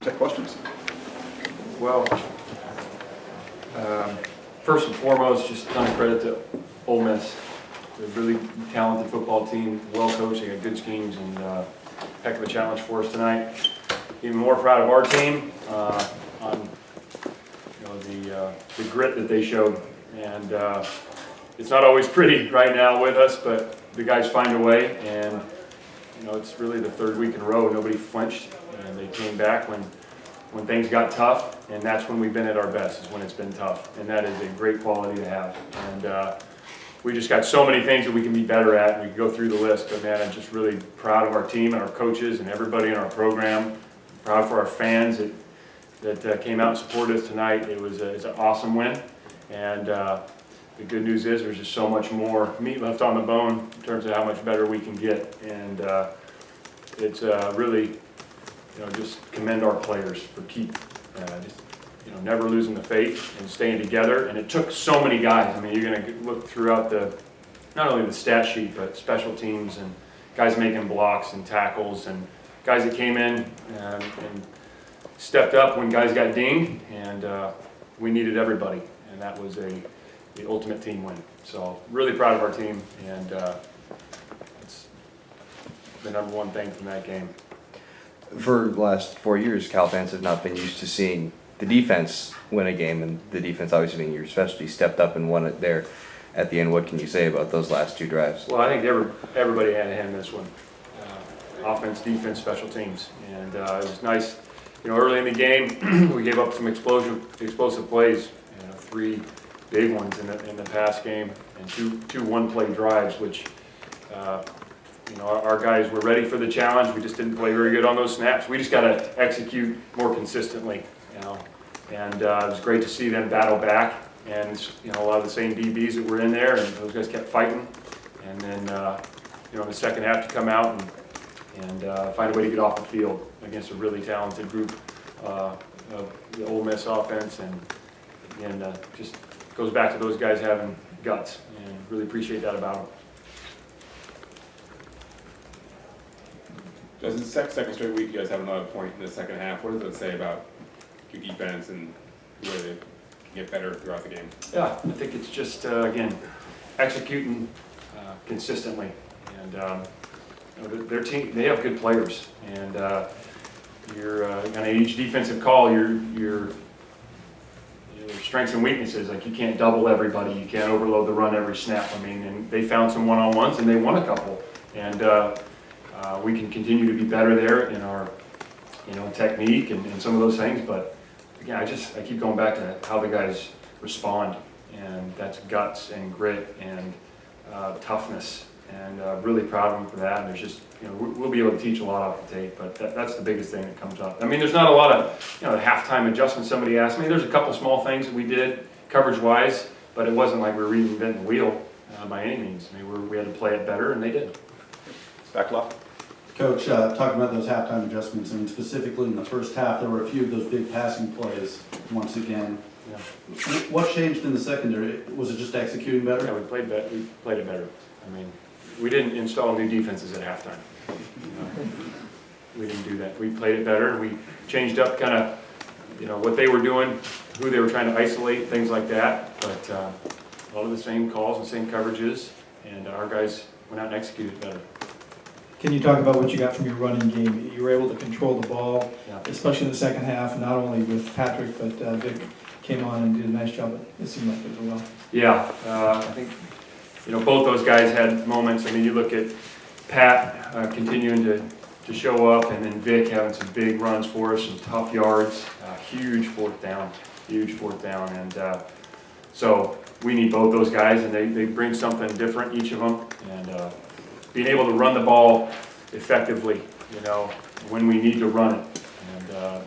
Take questions. Well, first and foremost, just a ton of credit to Ole Miss. They're a really talented football team, well coached, they got good schemes, and heck of a challenge for us tonight. Even more proud of our team on the grit that they showed. And it's not always pretty right now with us, but the guys find a way, and it's really the third week in a row nobody flinched, and they came back when things got tough, and that's when we've been at our best, is when it's been tough, and that is a great quality to have. And we just got so many things that we can be better at, and we can go through the list, but man, I'm just really proud of our team and our coaches and everybody in our program. Proud for our fans that came out and supported us tonight. It's an awesome win, and the good news is there's just so much more meat left on the bone in terms of how much better we can get, and it's really, just commend our players for never losing the faith and staying together. And it took so many guys. I mean, you're going to look throughout not only the stat sheet, but special teams and guys making blocks and tackles and guys that came in and stepped up when guys got dinged, and we needed everybody, and that was the ultimate team win. So really proud of our team, and it's the number one thing from that game. For the last 4 years, Cal fans have not been used to seeing the defense win a game, and the defense, obviously being your specialty, stepped up and won it there at the end. What can you say about those last two drives? Well, I think everybody had a hand in this one. Offense, defense, special teams, and it was nice. Early in the game, we gave up some explosive plays. 3 big ones in the pass game, and two one-play drives, which our guys were ready for the challenge. We just didn't play very good on those snaps. We just got to execute more consistently, and it was great to see them battle back, and a lot of the same DBs that were in there, and those guys kept fighting, and then in the second half to come out and find a way to get off the field against a really talented group of the Ole Miss offense, and just goes back to those guys having guts, and really appreciate that about them. Does the second straight week you guys have another point in the second half? What does it say about your defense and the way they can get better throughout the game? Yeah, I think it's just, again, executing consistently. And their team, they have good players. And kind of each defensive call, your strengths and weaknesses. Like, you can't double everybody. You can't overload the run every snap. I mean, and they found some one-on-ones, and they won a couple. And we can continue to be better there in our, technique and some of those things. But again, I keep going back to how the guys respond, and that's guts and grit and toughness. And really proud of them for that. And there's just, we'll be able to teach a lot off the tape, but that's the biggest thing that comes up. I mean, there's not a lot of, the halftime adjustments somebody asked me. There's a couple small things that we did coverage-wise, but it wasn't like we were reinventing the wheel by any means. I mean, we had to play it better, and they did. Back left. Coach, talking about those halftime adjustments, and specifically in the first half, there were a few of those big passing plays once again. Yeah. What changed in the secondary? Was it just executing better? Yeah, we played it better. I mean, we didn't install new defenses at halftime. We didn't do that. We played it better. We changed up kind of, what they were doing, who they were trying to isolate, things like that. But a lot of the same calls and same coverages, and our guys went out and executed better. Can you talk about what you got from your running game? You were able to control the ball, Yeah. especially in the second half, not only with Patrick, but Vic came on and did a nice job. It seemed like it as well. Yeah, I think, both those guys had moments. I mean, you look at Pat continuing to show up, and then Vic having some big runs for us, some tough yards, huge fourth down. And so we need both those guys, and they bring something different, each of them. And being able to run the ball effectively, when we need to run it. And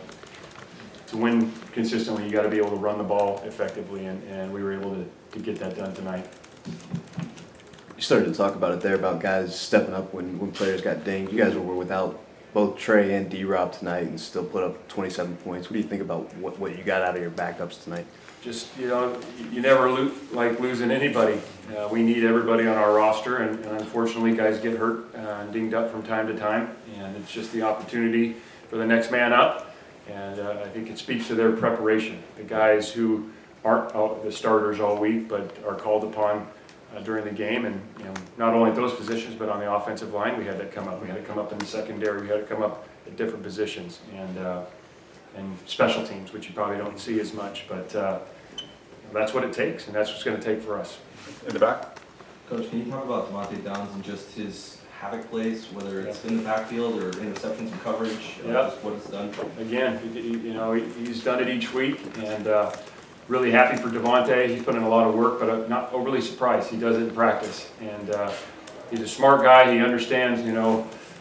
to win consistently, you got to be able to run the ball effectively, and we were able to get that done tonight. You started to talk about it there, about guys stepping up when players got dinged. You guys were without both Trey and D-Rob tonight and still put up 27 points. What do you think about what you got out of your backups tonight? Just, you never like losing anybody. We need everybody on our roster, and unfortunately guys get hurt and dinged up from time to time, and it's just the opportunity for the next man up. And I think it speaks to their preparation. The guys who aren't the starters all week, but are called upon during the game, and not only at those positions, but on the offensive line, we had that come up. We had it come up in the secondary. We had it come up at different positions, and special teams, which you probably don't see as much, but that's what it takes, and that's what's going to take for us. In the back? Coach, can you talk about Devontae Downs and just his havoc plays, whether it's in the backfield or interceptions and coverage, just what it's done? Again, he's done it each week, and really happy for Devontae. He's put in a lot of work, but I'm not overly surprised. He does it in practice, and he's a smart guy. He understands,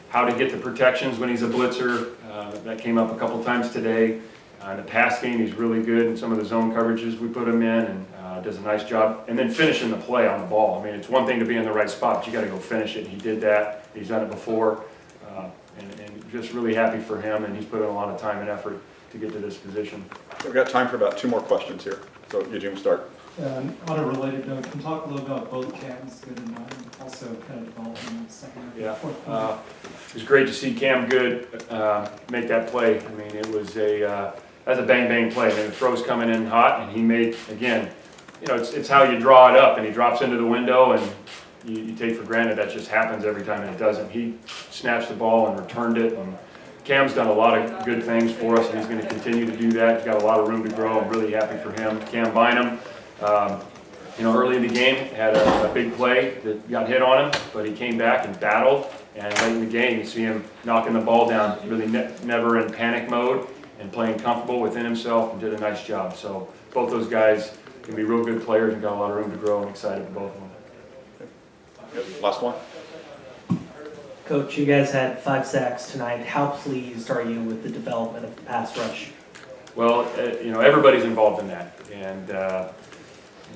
how to get the protections when he's a blitzer. That came up a couple times today. In the pass game, he's really good in some of the zone coverages we put him in, and does a nice job. And then finishing the play on the ball. I mean, it's one thing to be in the right spot, but you got to go finish it. And he did that. He's done it before, and just really happy for him. And he's put in a lot of time and effort to get to this position. We've got time for about 2 more questions here. So Eugene will start. On a related note, can you talk a little about both Cam's, Good and mine, also kind of development in the second half? Yeah, Fourth quarter? it was great to see Cam Good make that play. I mean, it was that's a bang play. I mean, the throw's coming in hot, and he made, again, it's how you draw it up, and he drops into the window, and you take for granted that just happens every time, and it doesn't. He snatched the ball and returned it, and Cam's done a lot of good things for us, and he's going to continue to do that. He's got a lot of room to grow. I'm really happy for him. Cam Bynum, early in the game, had a big play that got hit on him, but he came back and battled, and late in the game, you see him knocking the ball down, really never in panic mode, and playing comfortable within himself, and did a nice job. So both those guys can be real good players and got a lot of room to grow, and excited for both of them. Yep. Last one. Coach, you guys had 5 sacks tonight. How pleased are you with the development of the pass rush? Well, everybody's involved in that, and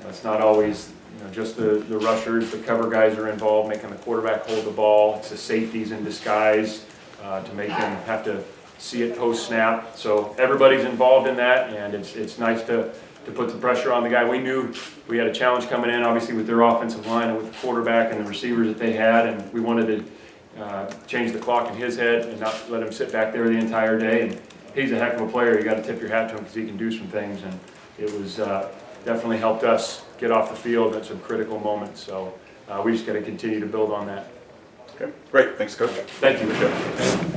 it's not always just the rushers. The cover guys are involved, making the quarterback hold the ball. It's the safeties in disguise to make them have to see it post snap. So everybody's involved in that, and it's nice to put the pressure on the guy. We knew we had a challenge coming in, obviously with their offensive line and with the quarterback and the receivers that they had, and we wanted to change the clock in his head and not let him sit back there the entire day. And he's a heck of a player. You got to tip your hat to him because he can do some things, and it was definitely helped us get off the field at some critical moments. So we just got to continue to build on that. Okay, great. Thanks, Coach. Thank you.